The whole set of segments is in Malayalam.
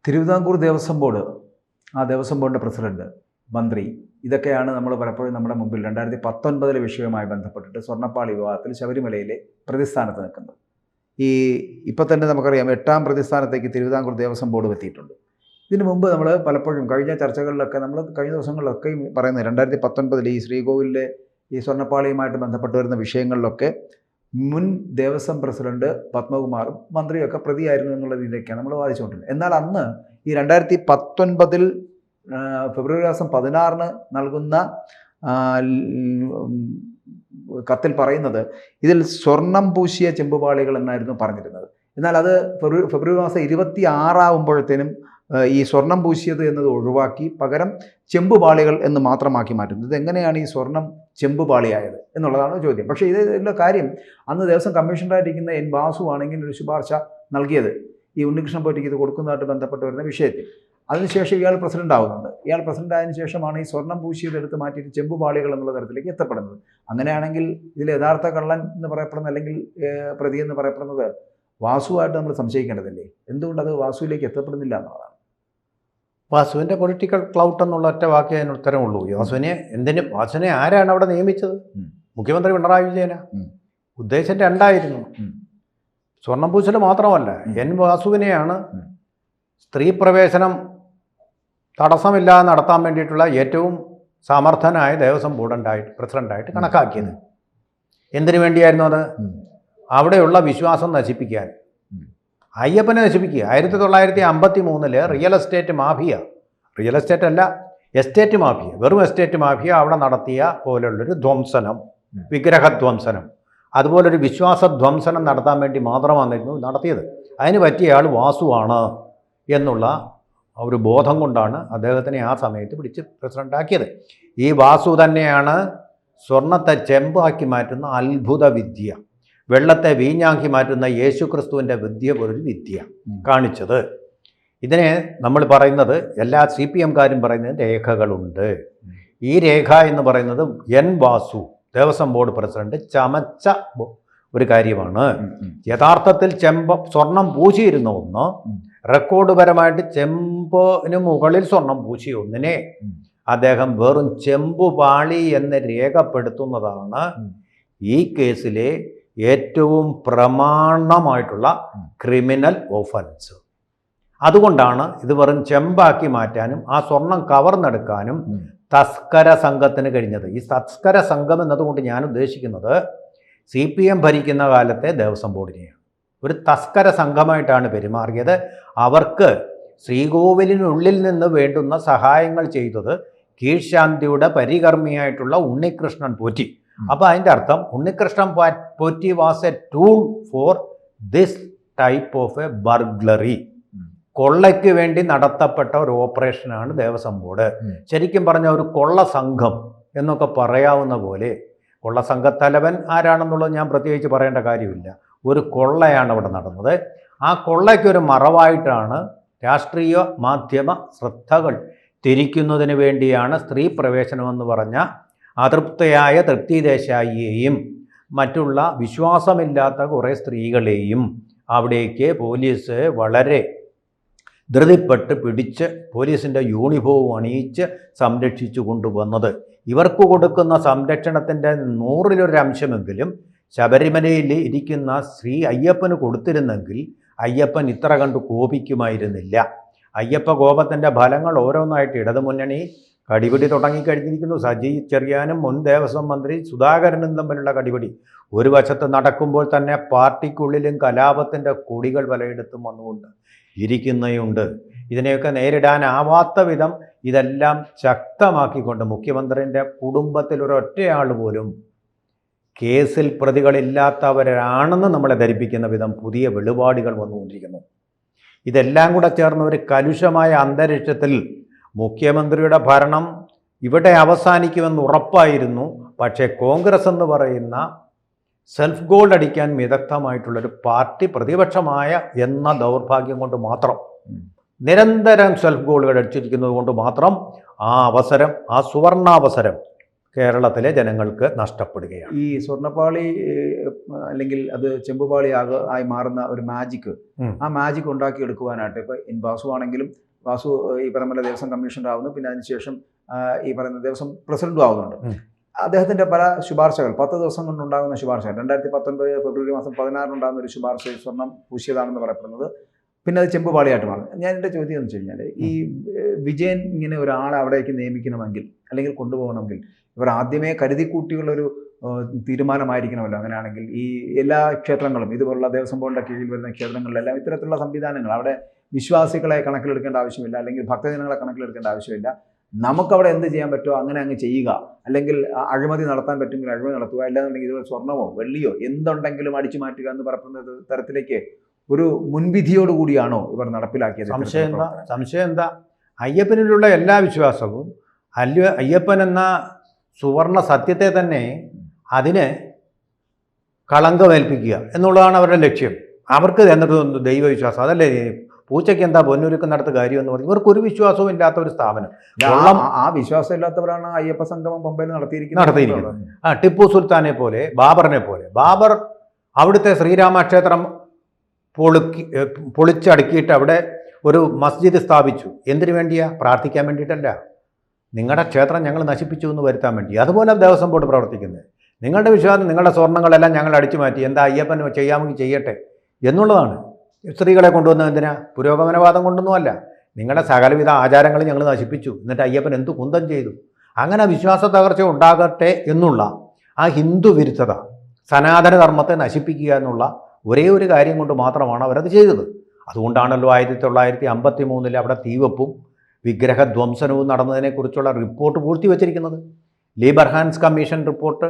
തിരുവിതാംകൂർ ദേവസ്വം ബോർഡ്, ആ ദേവസ്വം ബോർഡിൻ്റെ പ്രസിഡന്റ്, മന്ത്രി, ഇതൊക്കെയാണ് നമ്മൾ പലപ്പോഴും നമ്മുടെ മുമ്പിൽ 2019 വിഷയവുമായി ബന്ധപ്പെട്ടിട്ട് സ്വർണ്ണപ്പാളി വിവാദത്തിൽ ശബരിമലയിലെ പ്രതിസ്ഥാനത്ത് നിൽക്കുന്നത്. ഇപ്പോൾ തന്നെ നമുക്കറിയാം 8ാം പ്രതിസ്ഥാനത്തേക്ക് തിരുവിതാംകൂർ ദേവസ്വം ബോർഡ് എത്തിയിട്ടുണ്ട്. ഇതിനു മുമ്പ് നമ്മൾ പലപ്പോഴും കഴിഞ്ഞ ചർച്ചകളിലൊക്കെ കഴിഞ്ഞ ദിവസങ്ങളിലൊക്കെ പറയുന്നത് 2019 ഈ ശ്രീകോവിലിലെ ഈ സ്വർണ്ണപ്പാളിയുമായിട്ട് ബന്ധപ്പെട്ട് വരുന്ന വിഷയങ്ങളിലൊക്കെ മുൻ ദേവസ്വം പ്രസിഡന്റ് പത്മകുമാറും മന്ത്രിയൊക്കെ പ്രതിയായിരുന്നു എന്നുള്ള രീതിയിലേക്കാണ് നമ്മൾ വാദിച്ചുകൊണ്ടിരുന്നത്. എന്നാൽ അന്ന് ഈ 2019 ഫെബ്രുവരി മാസം 16 നൽകുന്ന കത്തിൽ പറയുന്നത് ഇതിൽ സ്വർണം പൂശിയ ചെമ്പുപാളികൾ എന്നായിരുന്നു പറഞ്ഞിരുന്നത്. എന്നാൽ അത് ഫെബ്രുവരി മാസം 26 ആകുമ്പോഴത്തേനും ഈ സ്വർണം പൂശിയത് എന്നത് ഒഴിവാക്കി പകരം ചെമ്പുപാളികൾ എന്ന് മാത്രമാക്കി മാറ്റുന്നത്. എങ്ങനെയാണ് ഈ സ്വർണം ചെമ്പുപാളിയായത് എന്നുള്ളതാണ് ചോദ്യം. പക്ഷേ ഇതിലുള്ള കാര്യം അന്ന് ദേവസ്വം കമ്മീഷണറായിരിക്കുന്ന എൻ വാസു ആണെങ്കിൽ ഒരു ശുപാർശ നൽകിയത് ഈ ഉണ്ണികൃഷ്ണൻ പോറ്റിക്ക് ഇത് കൊടുക്കുന്നതായിട്ട് ബന്ധപ്പെട്ട് വരുന്ന വിഷയത്തിൽ. അതിനുശേഷം ഇയാൾ പ്രസിഡന്റ് ആവുന്നുണ്ട്. ഇയാൾ പ്രസിഡന്റ് ആയതിനു ശേഷമാണ് ഈ സ്വർണം പൂശിയത് എടുത്ത് മാറ്റിയിട്ട് ചെമ്പുപാളികൾ എന്നുള്ള തരത്തിലേക്ക് എത്തപ്പെടുന്നത്. അങ്ങനെയാണെങ്കിൽ ഇതിൽ യഥാർത്ഥ കള്ളൻ എന്ന് പറയപ്പെടുന്ന അല്ലെങ്കിൽ പ്രതി എന്ന് പറയപ്പെടുന്നത് വാസുവായിട്ട് നമ്മൾ സംശയിക്കേണ്ടതല്ലേ? എന്തുകൊണ്ടത് വാസുവിലേക്ക് എത്തപ്പെടുന്നില്ല എന്നുള്ളതാണ്. വാസുവിൻ്റെ പൊളിറ്റിക്കൽ ക്ലൗട്ട് എന്നുള്ള ഒറ്റ വാക്കേ അതിന് ഉത്തരമുള്ളൂ. വാസുവിനെ ആരാണ് അവിടെ നിയമിച്ചത്? മുഖ്യമന്ത്രി പിണറായി വിജയന. ഉദ്ദേശം രണ്ടായിരുന്നു. സ്വർണം പൂശൽ മാത്രമല്ല, എൻ വാസുവിനെയാണ് സ്ത്രീ പ്രവേശനം തടസ്സമില്ലാതെ നടത്താൻ വേണ്ടിയിട്ടുള്ള ഏറ്റവും സമർത്ഥനായ ദേവസ്വം ബോർഡ് പ്രസിഡന്റായിട്ട് കണക്കാക്കിയത്. എന്തിനു വേണ്ടിയായിരുന്നു അത്? അവിടെയുള്ള വിശ്വാസം നശിപ്പിക്കാൻ, അയ്യപ്പനെ നശിപ്പിക്കുക. 1953 റിയൽ എസ്റ്റേറ്റ് മാഫിയ, വെറും എസ്റ്റേറ്റ് മാഫിയ അവിടെ നടത്തിയ പോലുള്ളൊരു ധ്വംസനം, വിഗ്രഹധ്വംസനം, അതുപോലൊരു വിശ്വാസധ്വംസനം നടത്താൻ വേണ്ടി മാത്രമായിരുന്നു നടത്തിയത്. അതിന് പറ്റിയ ആൾ വാസുവാണ് എന്നുള്ള ഒരു ബോധം കൊണ്ടാണ് അദ്ദേഹത്തിനെ ആ സമയത്ത് പിടിച്ച് പ്രസിഡന്റാക്കിയത്. ഈ വാസു തന്നെയാണ് സ്വർണത്തെ ചെമ്പാക്കി മാറ്റുന്ന അത്ഭുത വിദ്യ, വെള്ളത്തെ വീഞ്ഞാക്കി മാറ്റുന്ന യേശുക്രിസ്തുവിൻ്റെ പോലൊരു വിദ്യ കാണിച്ചത്. ഇതിനെ നമ്മൾ പറയുന്നത്, എല്ലാ CPM-കാരും പറയുന്നത് രേഖകളുണ്ട്. ഈ രേഖ എന്ന് പറയുന്നത് N Vasu Devaswom board president ചമച്ച ഒരു കാര്യമാണ്. യഥാർത്ഥത്തിൽ സ്വർണം പൂശിയിരുന്ന ഒന്ന്, റെക്കോർഡുപരമായിട്ട് ചെമ്പിന് മുകളിൽ സ്വർണം പൂശിയ ഒന്നിനെ അദ്ദേഹം വെറും ചെമ്പുപാളി എന്ന് രേഖപ്പെടുത്തുന്നതാണ് ഈ കേസിലെ ഏറ്റവും പ്രമാണമായിട്ടുള്ള ക്രിമിനൽ ഒഫൻസ്. അതുകൊണ്ടാണ് ഇത് വെറും ചെമ്പാക്കി മാറ്റാനും ആ സ്വർണം കവർന്നെടുക്കാനും തസ്കര സംഘത്തിന് കഴിഞ്ഞത്. ഈ തസ്കര സംഘം എന്നതുകൊണ്ട് ഞാൻ ഉദ്ദേശിക്കുന്നത് CPM ഭരിക്കുന്ന കാലത്തെ ദേവസ്വം ബോർഡിനെയാണ്. ഒരു തസ്കര സംഘമായിട്ടാണ് പെരുമാറിയത്. അവർക്ക് ശ്രീകോവിലിനുള്ളിൽ നിന്ന് വേണ്ടുന്ന സഹായങ്ങൾ ചെയ്തത് കീഴ്ശാന്തിയുടെ പരികർമ്മിയായിട്ടുള്ള ഉണ്ണികൃഷ്ണൻ പോറ്റി. അപ്പോൾ അതിൻ്റെ അർത്ഥം Unnikrishnan Potti was a tool for this type of a burglary. കൊള്ളയ്ക്ക് വേണ്ടി നടത്തപ്പെട്ട ഒരു ഓപ്പറേഷനാണ് ദേവസ്വം ബോർഡ്. ശരിക്കും പറഞ്ഞ ഒരു കൊള്ള സംഘം എന്നൊക്കെ പറയാവുന്ന പോലെ, കൊള്ള സംഘത്തലവൻ ആരാണെന്നുള്ളത് ഞാൻ പ്രത്യേകിച്ച് പറയേണ്ട കാര്യമില്ല. ഒരു കൊള്ളയാണ് അവിടെ നടന്നത്. ആ കൊള്ളയ്ക്കൊരു മറവായിട്ടാണ് രാഷ്ട്രീയ മാധ്യമ ശ്രദ്ധകൾ തിരിക്കുന്നതിന് വേണ്ടിയാണ് സ്ത്രീ പ്രവേശനമെന്ന് പറഞ്ഞ അതൃപ്തയായ തൃപ്തി ദേശായിയെയും മറ്റുള്ള വിശ്വാസമില്ലാത്ത കുറേ സ്ത്രീകളെയും അവിടേക്ക് പോലീസ് വളരെ ധൃതിപ്പെട്ട് പിടിച്ച് പോലീസിൻ്റെ യൂണിഫോം അണിയിച്ച് സംരക്ഷിച്ചു കൊണ്ടുവന്നത്. ഇവർക്ക് കൊടുക്കുന്ന സംരക്ഷണത്തിൻ്റെ 100-ലൊരു അംശമെങ്കിലും ശബരിമലയിൽ ഇരിക്കുന്ന ശ്രീ അയ്യപ്പന് കൊടുത്തിരുന്നെങ്കിൽ അയ്യപ്പൻ ഇത്ര കണ്ട് കോപിക്കുമായിരുന്നില്ല. അയ്യപ്പ കോപത്തിൻ്റെ ഫലങ്ങൾ ഓരോന്നായിട്ട് ഇടതുമുന്നണി കടിപിടി തുടങ്ങിക്കഴിഞ്ഞിരിക്കുന്നു. സജി ചെറിയാനും മുൻ ദേവസ്വം മന്ത്രി സുധാകരനും തമ്മിലുള്ള കടിപിടി ഒരു വശത്ത് നടക്കുമ്പോൾ തന്നെ പാർട്ടിക്കുള്ളിലും കലാപത്തിൻ്റെ കൊടികൾ പലയിടത്തും വന്നുകൊണ്ട് ഇരിക്കുന്നതുണ്ട്. ഇതിനെയൊക്കെ നേരിടാനാവാത്ത വിധം ഇതെല്ലാം ശക്തമാക്കിക്കൊണ്ട് മുഖ്യമന്ത്രിൻ്റെ കുടുംബത്തിൽ ഒരൊറ്റയാൾ പോലും കേസിൽ പ്രതികളില്ലാത്തവരാണെന്ന് നമ്മളെ ധരിപ്പിക്കുന്ന വിധം പുതിയ വെളിപാടുകൾ വന്നുകൊണ്ടിരിക്കുന്നു. ഇതെല്ലാം കൂടെ ചേർന്ന ഒരു കലുഷമായ അന്തരീക്ഷത്തിൽ മുഖ്യമന്ത്രിയുടെ ഭരണം ഇവിടെ അവസാനിക്കുമെന്ന് ഉറപ്പായിരുന്നു. പക്ഷേ കോൺഗ്രസ് എന്ന് പറയുന്ന സെൽഫ് ഗോൾ അടിക്കാൻ വിദഗ്ധമായിട്ടുള്ളൊരു പാർട്ടി പ്രതിപക്ഷമായ എന്ന ദൗർഭാഗ്യം കൊണ്ട് മാത്രം, നിരന്തരം സെൽഫ് ഗോളുകൾ അടിച്ചിരിക്കുന്നത് കൊണ്ട് മാത്രം ആ അവസരം, ആ സുവർണാവസരം കേരളത്തിലെ ജനങ്ങൾക്ക് നഷ്ടപ്പെടുകയാണ്. ഈ സ്വർണ്ണപ്പാളി അല്ലെങ്കിൽ അത് ചെമ്പുപാളി ആയി മാറുന്ന ഒരു മാജിക്, ആ മാജിക് ഉണ്ടാക്കിയെടുക്കുവാനായിട്ട് ഇപ്പോൾ വാസു ആണെങ്കിലും വാസു ഈ പറയുന്ന ദേവസ്വം കമ്മീഷണർ ആവുന്നു, പിന്നെ അതിനുശേഷം ഈ പറയുന്ന ദേവസ്വം പ്രസിഡന്റും ആവുന്നുണ്ട്. അദ്ദേഹത്തിൻ്റെ പല ശുപാർശകൾ 10 ദിവസം കൊണ്ടുണ്ടാകുന്ന ശുപാർശകൾ 2019 ഫെബ്രുവരി മാസം 16 ഉണ്ടാകുന്ന ഒരു ശുപാർശ സ്വർണം പൂശിയതാണെന്ന് പറയപ്പെടുന്നത്. പിന്നെ അത് ചെമ്പുപാളിയായിട്ട് മാറും. ഞാൻ എൻ്റെ ചോദ്യം എന്ന് വെച്ച് കഴിഞ്ഞാൽ, ഈ വിജയൻ ഇങ്ങനെ ഒരാളെ അവിടേക്ക് നിയമിക്കണമെങ്കിൽ അല്ലെങ്കിൽ കൊണ്ടുപോകണമെങ്കിൽ ഇവർ ആദ്യമേ കരുതിക്കൂട്ടിയുള്ളൊരു തീരുമാനമായിരിക്കണമല്ലോ. അങ്ങനെയാണെങ്കിൽ ഈ എല്ലാ ക്ഷേത്രങ്ങളും ഇതുപോലുള്ള ദേവസ്വം ബോർഡിൻ്റെ കീഴിൽ വരുന്ന ക്ഷേത്രങ്ങളിലെല്ലാം ഇത്തരത്തിലുള്ള സംവിധാനങ്ങൾ, അവിടെ വിശ്വാസികളെ കണക്കിലെടുക്കേണ്ട ആവശ്യമില്ല, അല്ലെങ്കിൽ ഭക്തജനങ്ങളെ കണക്കിലെടുക്കേണ്ട ആവശ്യമില്ല. നമുക്കവിടെ എന്ത് ചെയ്യാൻ പറ്റുമോ അങ്ങനെ അങ്ങ് ചെയ്യുക, അല്ലെങ്കിൽ അഴിമതി നടത്താൻ പറ്റുമെങ്കിൽ അഴിമതി നടത്തുക, അല്ലാന്നുണ്ടെങ്കിൽ ഇതുപോലെ സ്വർണ്ണമോ വെള്ളിയോ എന്തുണ്ടെങ്കിലും അടിച്ചു മാറ്റുക എന്ന് പറയുന്ന തരത്തിലേക്ക് ഒരു മുൻവിധിയോടുകൂടിയാണോ ഇവർ നടപ്പിലാക്കിയത്? സംശയം എന്താ? അയ്യപ്പനിലുള്ള എല്ലാ വിശ്വാസവും അയ്യപ്പൻ എന്ന സുവർണ സത്യത്തെ തന്നെ അതിന് കളങ്കമേൽപ്പിക്കുക എന്നുള്ളതാണ് അവരുടെ ലക്ഷ്യം. അവർക്ക് എന്നിട്ട് ദൈവവിശ്വാസം അതല്ലേ? പൂച്ചയ്ക്ക് എന്താ പൊന്നൊരുക്കുന്നിടത്ത് കാര്യം എന്ന് പറഞ്ഞു. ഇവർക്കൊരു വിശ്വാസവും ഇല്ലാത്ത ഒരു സ്ഥാപനം. ആ വിശ്വാസം ഇല്ലാത്തവരാണ് അയ്യപ്പ സംഗമം പമ്പയിൽ നടത്തിയിരിക്കുന്നത്. ടിപ്പു സുൽത്താനെ പോലെ, ബാബറിനെ പോലെ. ബാബർ അവിടുത്തെ ശ്രീരാമക്ഷേത്രം പൊളിച്ചടുക്കിയിട്ട് അവിടെ ഒരു മസ്ജിദ് സ്ഥാപിച്ചു. എന്തിനു വേണ്ടിയാ? പ്രാർത്ഥിക്കാൻ വേണ്ടിയിട്ടല്ല. നിങ്ങളുടെ ക്ഷേത്രം ഞങ്ങൾ നശിപ്പിച്ചു എന്ന് വരുത്താൻ വേണ്ടി. അതുപോലെ ദേവസ്വം ബോർഡ് പ്രവർത്തിക്കുന്നത്. നിങ്ങളുടെ വിശ്വാസം, നിങ്ങളുടെ സ്വർണ്ണങ്ങളെല്ലാം ഞങ്ങൾ അടിച്ചു മാറ്റി, എന്താ അയ്യപ്പൻ ചെയ്യാമെങ്കിൽ ചെയ്യട്ടെ എന്നുള്ളതാണ്. സ്ത്രീകളെ കൊണ്ടുവന്നത് എന്തിനാ? പുരോഗമനവാദം കൊണ്ടൊന്നുമല്ല. നിങ്ങളുടെ സകലവിധ ആചാരങ്ങൾ ഞങ്ങൾ നശിപ്പിച്ചു, എന്നിട്ട് അയ്യപ്പൻ എന്ത് കുന്തം ചെയ്തു? അങ്ങനെ വിശ്വാസ തകർച്ച ഉണ്ടാകട്ടെ എന്നുള്ള ആ ഹിന്ദു വിരുദ്ധത, സനാതന ധർമ്മത്തെ നശിപ്പിക്കുക എന്നുള്ള ഒരേ ഒരു കാര്യം കൊണ്ട് മാത്രമാണ് അവരത് ചെയ്തത്. അതുകൊണ്ടാണല്ലോ 1953 അവിടെ തീവെപ്പും വിഗ്രഹധ്വംസനവും നടന്നതിനെക്കുറിച്ചുള്ള റിപ്പോർട്ട് പൂഴ്ത്തിവെച്ചിരിക്കുന്നത്. ലീബർഹാൻസ് കമ്മീഷൻ റിപ്പോർട്ട്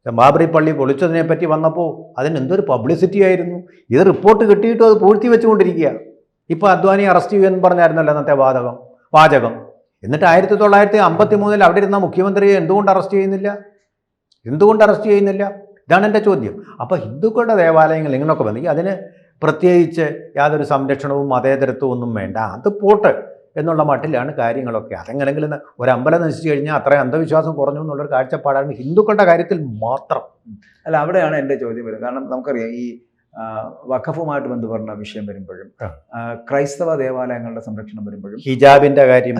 ബാബറി പള്ളി പൊളിച്ചതിനെപ്പറ്റി വന്നപ്പോൾ അതിന് എന്തൊരു പബ്ലിസിറ്റി ആയിരുന്നു. ഇത് റിപ്പോർട്ട് കിട്ടിയിട്ടും അത് പൂഴ്ത്തി വെച്ചുകൊണ്ടിരിക്കുക. ഇപ്പോൾ അദ്വാനി അറസ്റ്റ് ചെയ്യുമെന്ന് പറഞ്ഞായിരുന്നല്ലോ അന്നത്തെ വാചകം. എന്നിട്ട് 1953 അവിടെ ഇരുന്ന മുഖ്യമന്ത്രിയെ എന്തുകൊണ്ട് അറസ്റ്റ് ചെയ്യുന്നില്ല? ഇതാണ് എൻ്റെ ചോദ്യം. അപ്പോൾ ഹിന്ദുക്കളുടെ ദേവാലയങ്ങൾ ഇങ്ങനെയൊക്കെ വന്നെങ്കിൽ അതിന് പ്രത്യേകിച്ച് യാതൊരു സംരക്ഷണവും മതേതരത്വവും ഒന്നും വേണ്ട, അത് പോട്ട് എന്നുള്ള മട്ടിലാണ് കാര്യങ്ങളൊക്കെ. അതെങ്ങനെങ്കിലും ഒരു അമ്പലം നശിച്ചു കഴിഞ്ഞാൽ അത്രയും അന്ധവിശ്വാസം കുറഞ്ഞു എന്നുള്ളൊരു കാഴ്ചപ്പാടാണ് ഹിന്ദുക്കളുടെ കാര്യത്തിൽ മാത്രം. അല്ല, അവിടെയാണ് എൻ്റെ ചോദ്യം വരുന്നത്. കാരണം നമുക്കറിയാം ഈ വഖഫുമായിട്ട് ബന്ധപ്പെടുന്ന വിഷയം വരുമ്പോഴും, ക്രൈസ്തവ ദേവാലയങ്ങളുടെ സംരക്ഷണം വരുമ്പോഴും, ഹിജാബിൻ്റെ കാര്യം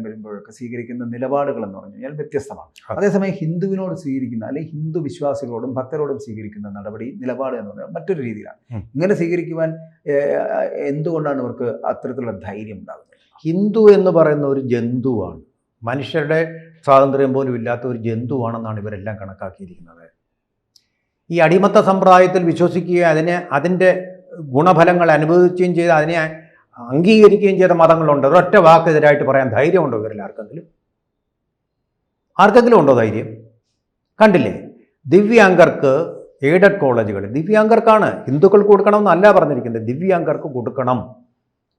വരുമ്പോഴൊക്കെ സ്വീകരിക്കുന്ന നിലപാടുകൾ എന്ന് പറഞ്ഞു കഴിഞ്ഞാൽ വ്യത്യസ്തമാണ്. അതേസമയം ഹിന്ദുവിനോട് സ്വീകരിക്കുന്ന അല്ലെങ്കിൽ ഹിന്ദു വിശ്വാസികളോടും ഭക്തരോടും സ്വീകരിക്കുന്ന നിലപാട് എന്ന് പറഞ്ഞാൽ മറ്റൊരു രീതിയിലാണ്. ഇങ്ങനെ സ്വീകരിക്കുവാൻ എന്തുകൊണ്ടാണ് ഇവർക്ക് അത്തരത്തിലുള്ള ധൈര്യം ഉണ്ടാകുന്നത്? ഹിന്ദു എന്ന് പറയുന്ന ഒരു ജന്തുവാണ്. മനുഷ്യരുടെ സ്വാതന്ത്ര്യം പോലും ഇല്ലാത്ത ഒരു ജന്തുവാണെന്നാണ് ഇവരെല്ലാം കണക്കാക്കിയിരിക്കുന്നത്. ഈ അടിമത്ത സമ്പ്രദായത്തിൽ വിശ്വസിക്കുകയും അതിൻ്റെ ഗുണഫലങ്ങൾ അനുഭവിക്കുകയും ചെയ്ത് അതിനെ അംഗീകരിക്കുകയും ചെയ്ത മതങ്ങളുണ്ട്. ഒരൊറ്റ വാക്കെതിരായിട്ട് പറയാൻ ധൈര്യമുണ്ടോ ഇവരിൽ ആർക്കെങ്കിലും ഉണ്ടോ ധൈര്യം? കണ്ടില്ലേ, ദിവ്യാംഗർക്ക് എയ്ഡഡ് കോളേജുകൾ ദിവ്യാംഗർക്കാണ്, ഹിന്ദുക്കൾക്ക് കൊടുക്കണമെന്നല്ല പറഞ്ഞിരിക്കുന്നത്, ദിവ്യാംഗർക്ക് കൊടുക്കണം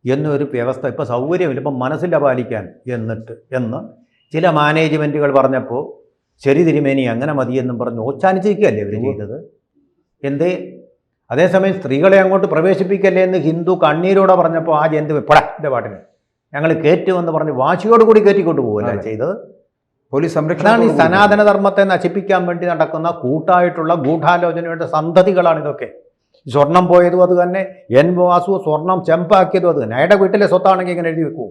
എന്നൊരു വ്യവസ്ഥ. ഇപ്പോൾ സൗകര്യമില്ല, ഇപ്പം മനസ്സില്ല പാലിക്കാൻ എന്ന് ചില മാനേജ്മെൻറ്റുകൾ പറഞ്ഞപ്പോൾ ശരി തിരുമേനി അങ്ങനെ മതിയെന്നും പറഞ്ഞ് ഓച്ചാനിച്ചിരിക്കുകയല്ലേ ഇവർ ചെയ്തത്. എന്തേ? അതേസമയം സ്ത്രീകളെ അങ്ങോട്ട് പ്രവേശിപ്പിക്കല്ലേ എന്ന് ഹിന്ദു കണ്ണീരോടെ പറഞ്ഞപ്പോൾ ആ ജന്തു എൻ്റെ പാട്ടിന് ഞങ്ങൾ കയറ്റുമെന്ന് പറഞ്ഞ് വാശിയോടുകൂടി കയറ്റിക്കൊണ്ട് പോകുമല്ലേ ചെയ്തത്. പോലീസ് സംരക്ഷണമാണ്. ഈ സനാതന ധർമ്മത്തെ നശിപ്പിക്കാൻ വേണ്ടി നടക്കുന്ന കൂട്ടായിട്ടുള്ള ഗൂഢാലോചനയുടെ സന്തതികളാണ് ഇതൊക്കെ. സ്വർണം പോയതും അത് തന്നെ, വാസു സ്വർണം ചെമ്പാക്കിയതും അത് തന്നെ. അയാളുടെ വീട്ടിലെ സ്വത്താണെങ്കിൽ ഇങ്ങനെ എഴുതി വെക്കുമോ?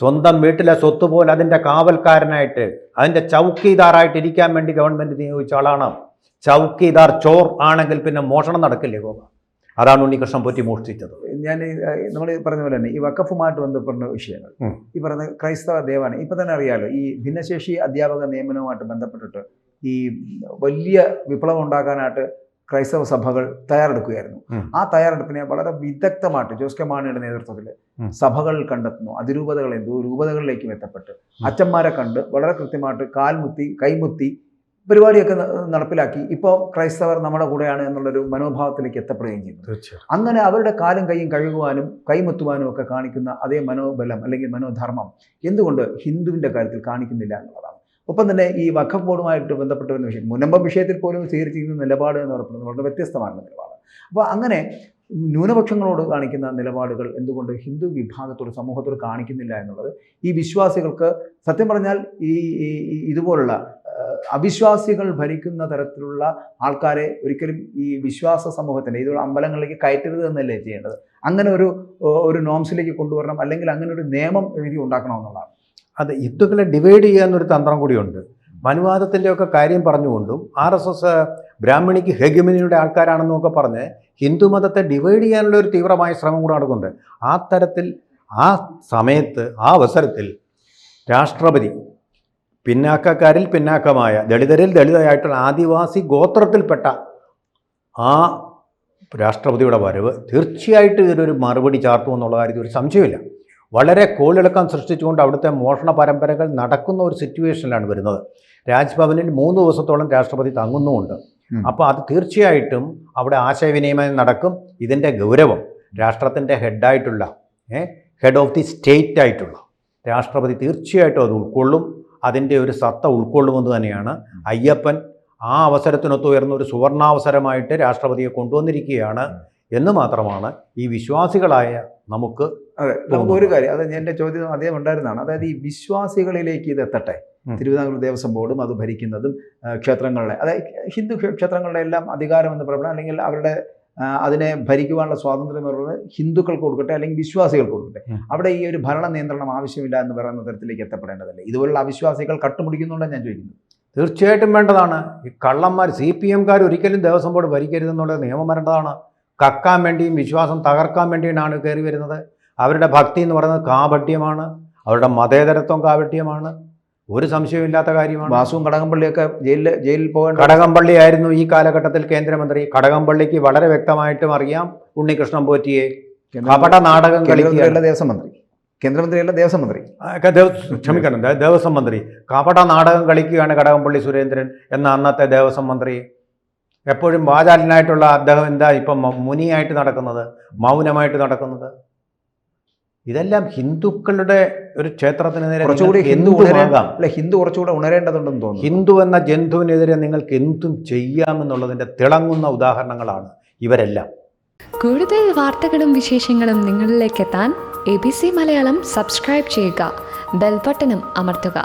സ്വന്തം വീട്ടിലെ സ്വത്ത് പോലെ അതിൻ്റെ കാവൽക്കാരനായിട്ട്, അതിൻ്റെ ചൗക്കീദാറായിട്ട് ഇരിക്കാൻ വേണ്ടി ഗവൺമെൻറ് നിയോഗിച്ച ആളാണ്. ചൗക്കീദാർ ചോർ ആണെങ്കിൽ പിന്നെ മോഷണം നടക്കില്ലേ ഗോപ? അതാണ് ഉണ്ണികൃഷ്ണൻ പോറ്റി മോഷ്ടിച്ചത്. ഞാൻ നമ്മൾ പറഞ്ഞ പോലെ തന്നെ ഈ വഖഫുമായിട്ട് ബന്ധപ്പെട്ട വിഷയങ്ങൾ, ഈ പറയുന്ന ക്രൈസ്തവ ദേവാലയം, ഇപ്പം തന്നെ അറിയാമല്ലോ, ഈ ഭിന്നശേഷി അധ്യാപക നിയമനവുമായിട്ട് ബന്ധപ്പെട്ടിട്ട് ഈ വലിയ വിപ്ലവം ഉണ്ടാക്കാനായിട്ട് ക്രൈസ്തവ സഭകൾ തയ്യാറെടുക്കുകയായിരുന്നു. ആ തയ്യാറെടുപ്പിനെ വളരെ വിദഗ്ധമായിട്ട് ജോസ് കെ മാണിയുടെ നേതൃത്വത്തിൽ സഭകൾ കണ്ടെത്തുന്നു. അതിരൂപതകൾ രൂപതകളിലേക്കും എത്തപ്പെട്ട് അച്ഛന്മാരെ കണ്ട് വളരെ കൃത്യമായിട്ട് കാൽമുത്തി കൈമുത്തി പരിപാടിയൊക്കെ നടപ്പിലാക്കി. ഇപ്പോൾ ക്രൈസ്തവർ നമ്മുടെ കൂടെയാണ് എന്നുള്ളൊരു മനോഭാവത്തിലേക്ക് എത്തപ്പെടുകയും ചെയ്യുന്നു. അങ്ങനെ അവരുടെ കാലും കൈയും കഴുകുവാനും കൈമുത്തുവാനും ഒക്കെ കാണിക്കുന്ന അതേ മനോബലം അല്ലെങ്കിൽ മനോധർമ്മം എന്തുകൊണ്ട് ഹിന്ദുവിൻ്റെ കാര്യത്തിൽ കാണിക്കുന്നില്ല എന്നുള്ളതാണ്. ഒപ്പം തന്നെ ഈ വഖഫ് ബോർഡുമായിട്ട് ബന്ധപ്പെട്ട ഒരു വിഷയം, മുനമ്പം വിഷയത്തിൽ പോലും സ്വീകരിച്ചിരിക്കുന്ന നിലപാട് എന്ന് പറയുന്നത് വളരെ വ്യത്യസ്തമാണ് നിലപാട്. അപ്പോൾ അങ്ങനെ ന്യൂനപക്ഷങ്ങളോട് കാണിക്കുന്ന നിലപാടുകൾ എന്തുകൊണ്ട് ഹിന്ദു വിഭാഗത്തോട് സമൂഹത്തോട് കാണിക്കുന്നില്ല എന്നുള്ളത് ഈ വിശ്വാസികൾക്ക് സത്യം പറഞ്ഞാൽ ഈ ഇതുപോലുള്ള അവിശ്വാസികൾ ഭരിക്കുന്ന തരത്തിലുള്ള ആൾക്കാരെ ഒരിക്കലും ഈ വിശ്വാസ സമൂഹത്തിൻ്റെ ഇത് അമ്പലങ്ങളിലേക്ക് കയറ്റരുത് എന്നല്ലേ ചെയ്യേണ്ടത്? അങ്ങനെ ഒരു നോംസിലേക്ക് കൊണ്ടുവരണം, അല്ലെങ്കിൽ അങ്ങനെ ഒരു നിയമം എഴുതി ഉണ്ടാക്കണമെന്നുള്ളതാണ്. അത് ഹിന്ദുക്കളെ ഡിവൈഡ് ചെയ്യാനൊരു തന്ത്രം കൂടിയുണ്ട്. മനുവാദത്തിൻ്റെയൊക്കെ കാര്യം പറഞ്ഞുകൊണ്ടും RSS ബ്രാഹ്മണിക്ക് ഹെഗമനിയുടെ ആൾക്കാരാണെന്നൊക്കെ പറഞ്ഞ് ഹിന്ദുമതത്തെ ഡിവൈഡ് ചെയ്യാനുള്ള ഒരു തീവ്രമായ ശ്രമം കൂടെ നടക്കുന്നുണ്ട്. ആ തരത്തിൽ ആ സമയത്ത് ആ അവസരത്തിൽ രാഷ്ട്രപതി പിന്നാക്കക്കാരിൽ പിന്നാക്കമായ ദളിതരിൽ ദളിതരായിട്ടുള്ള ആദിവാസി ഗോത്രത്തിൽപ്പെട്ട ആ രാഷ്ട്രപതിയുടെ വരവ് തീർച്ചയായിട്ടും ഇതിനൊരു മറുപടി ചാർത്തുമെന്നുള്ള കാര്യത്തിൽ ഒരു സംശയമില്ല. വളരെ കോളിളക്കം സൃഷ്ടിച്ചുകൊണ്ട് അവിടുത്തെ മോഷണ പരമ്പരകൾ നടക്കുന്ന ഒരു സിറ്റുവേഷനിലാണ് വരുന്നത്. രാജ്ഭവനിൽ 3 ദിവസത്തോളം രാഷ്ട്രപതി തങ്ങുന്നുമുണ്ട്. അപ്പോൾ അത് തീർച്ചയായിട്ടും അവിടെ ആശയവിനിമയം നടക്കും. ഇതിൻ്റെ ഗൗരവം രാഷ്ട്രത്തിൻ്റെ ഹെഡായിട്ടുള്ള ഹെഡ് ഓഫ് ദി സ്റ്റേറ്റ് ആയിട്ടുള്ള രാഷ്ട്രപതി തീർച്ചയായിട്ടും അത് ഉൾക്കൊള്ളും. അതിൻ്റെ ഒരു സത്ത ഉൾക്കൊള്ളുമെന്ന് തന്നെയാണ് അയ്യപ്പൻ ആ അവസരത്തിനൊത്ത് ഉയർന്ന ഒരു സുവർണാവസരമായിട്ട് രാഷ്ട്രപതിയെ കൊണ്ടുവന്നിരിക്കുകയാണ് എന്ന് മാത്രമാണ് ഈ വിശ്വാസികളായ നമുക്ക്. അതെ, നമുക്കൊരു കാര്യം, അത് എൻ്റെ ചോദ്യം അദ്ദേഹം ഉണ്ടായിരുന്നതാണ്. അതായത് ഈ വിശ്വാസികളിലേക്ക് ഇത് എത്തട്ടെ. തിരുവിതാംകൂർ ദേവസ്വം ബോർഡും അത് ഭരിക്കുന്നതും ക്ഷേത്രങ്ങളിലെ, അതായത് ഹിന്ദു ക്ഷേത്രങ്ങളുടെ എല്ലാം അധികാരം എന്ന് പറയുന്നത്, അല്ലെങ്കിൽ അവരുടെ അതിനെ ഭരിക്കുവാനുള്ള സ്വാതന്ത്ര്യം പറയുന്നത് ഹിന്ദുക്കൾക്ക് കൊടുക്കട്ടെ, അല്ലെങ്കിൽ വിശ്വാസികൾക്ക് കൊടുക്കട്ടെ. അവിടെ ഈ ഒരു ഭരണ നിയന്ത്രണം ആവശ്യമില്ല എന്ന് പറയുന്ന തരത്തിലേക്ക് എത്തപ്പെടേണ്ടതല്ലേ? ഇതുപോലുള്ള അവിശ്വാസികൾ കട്ടുമുടിക്കുന്നുണ്ടെന്ന് ഞാൻ ചോദിക്കുന്നത്. തീർച്ചയായിട്ടും വേണ്ടതാണ്. ഈ കള്ളന്മാർ CPM-കാർ ഒരിക്കലും ദേവസ്വം ബോർഡ് ഭരിക്കരുതെന്നുള്ള നിയമം വരേണ്ടതാണ്. കക്കാൻ വേണ്ടിയും വിശ്വാസം തകർക്കാൻ വേണ്ടിയാണ് കയറി വരുന്നത്. അവരുടെ ഭക്തി എന്ന് പറയുന്നത് കാപട്യമാണ്, അവരുടെ മതേതരത്വം കാപട്യമാണ്, ഒരു സംശയമില്ലാത്ത കാര്യമാണ്. വാസുവും കടകംപള്ളിയൊക്കെ ജയിലിൽ പോകാൻ. കടകംപള്ളി ആയിരുന്നു ഈ കാലഘട്ടത്തിൽ കേന്ദ്രമന്ത്രി. കടകംപള്ളിക്ക് വളരെ വ്യക്തമായിട്ടും അറിയാം ഉണ്ണികൃഷ്ണൻ പോറ്റിയെ കപട നാടകം കളിക്കുകയല്ല ദേവസ്വം മന്ത്രി, കേന്ദ്രമന്ത്രിയല്ല ദേവസ്വം മന്ത്രി, ക്ഷമിക്കണം, ദേവസ്വം മന്ത്രി കപട നാടകം കളിക്കുകയാണ് കടകംപള്ളി സുരേന്ദ്രൻ എന്ന അന്നത്തെ ദേവസ്വം മന്ത്രി. എപ്പോഴും വാചാലനായിട്ടുള്ള അദ്ദേഹം എന്താ ഇപ്പം മുനിയായിട്ട് നടക്കുന്നത്, മൗനമായിട്ട് നടക്കുന്നത്? ഇതെല്ലാം ഹിന്ദുക്കളുടെ ഒരു ക്ഷേത്രത്തിന് നേരെ കുറച്ചുകൂടി ഹിന്ദു കുറച്ചുകൂടെ ഉണരേണ്ടതുണ്ടെന്ന് തോന്നുന്നു. ഹിന്ദു എന്ന ജന്തുവിനെതിരെ നിങ്ങൾക്ക് എന്തും ചെയ്യാമെന്നുള്ളതിൻ്റെ തിളങ്ങുന്ന ഉദാഹരണങ്ങളാണ് ഇവരെല്ലാം. കൂടുതൽ വാർത്തകളും വിശേഷങ്ങളും നിങ്ങളിലേക്ക് എത്താൻ ABC മലയാളം സബ്സ്ക്രൈബ് ചെയ്യുക, ബെൽ ബട്ടണും അമർത്തുക.